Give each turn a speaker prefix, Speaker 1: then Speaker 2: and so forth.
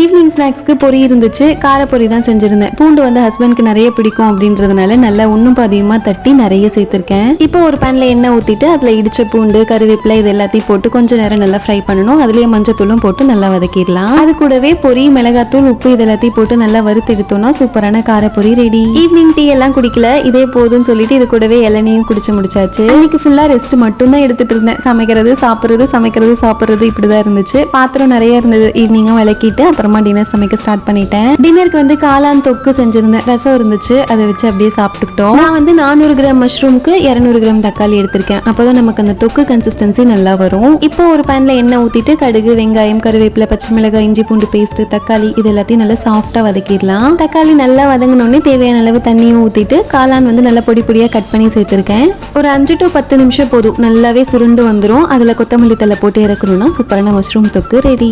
Speaker 1: Evening ஸ்நாக்ஸ்க்கு பொரி இருந்துச்சு. கார பொரி தான் செஞ்சிருந்தேன். பூண்டு வந்து ஹஸ்பண்ட்க்கு நிறைய பிடிக்கும் அப்படின்றதுனால நல்லா ஒன்னும் பாதியமா தட்டி நிறைய சேர்த்திருக்கேன். இப்போ ஒரு பேன்ல எண்ணெய் ஊத்திட்டு அதுல இடிச்ச பூண்டு, கருவேப்பிலை இது எல்லாத்தையும் போட்டு கொஞ்ச நேரம் நல்லா ஃப்ரை பண்ணணும். அதுலயே மஞ்சத்தூளும் போட்டு நல்லா வதக்கிடலாம். அது கூடவே பொரி, மிளகாத்தூள், உப்பு இது எல்லாத்தையும் போட்டு நல்லா வறுத்து எடுத்தோம்னா சூப்பரான கார பொரி ரெடி. ஈவினிங் டீ எல்லாம் குடிக்கல, இதே போதும்னு சொல்லிட்டு இது கூடவே இளநீயும் குடிச்சு முடிச்சாச்சு. இன்னைக்கு ஃபுல்லா ரெஸ்ட் மட்டும் தான் எடுத்துட்டு இருந்தேன். சமைக்கிறது சாப்பிடுறது இப்படிதான் இருந்துச்சு. பாத்திரம் நிறைய இருந்தது. ஈவினிங்கா விளக்கிட்டு அப்புறமா டின்னர் சமைக்க ஸ்டார்ட் பண்ணிட்டேன். டின்னருக்கு வந்து காளான் தொக்கு செஞ்சிருந்தேன். ரசம் இருந்துச்சு, அதை வச்சு அப்படியே சாப்பிட்டுக்கிட்டோம். நான் வந்து 400 கிராம் மஷ்ரூம்க்கு 200 கிராம் தக்காளி எடுத்திருக்கேன். அப்போதான் நமக்கு அந்த தொக்கு கன்சிஸ்டன்சி நல்லா வரும். இப்போ ஒரு பேன்ல எண்ணெய் ஊத்திட்டு கடுகு, வெங்காயம், கருவேப்பிலை, பச்சை மிளகாய், இஞ்சி பூண்டு பேஸ்ட், தக்காளி இது எல்லாத்தையும் நல்லா சாஃப்டா வதக்கிடலாம். தக்காளி நல்லா வதங்கினோடனே தேவையான அளவு தண்ணியும் ஊத்திட்டு காளான் வந்து நல்லா பொடி பொடியா கட் பண்ணி சேர்த்திருக்கேன். ஒரு 5 to 10 நிமிஷம் போதும், நல்லாவே சுருண்டு வந்துடும். அதுல கொத்தமல்லி தழை போட்டு இறக்கணும்னா சூப்பரான மஷ்ரூம் தொக்கு ரெடி.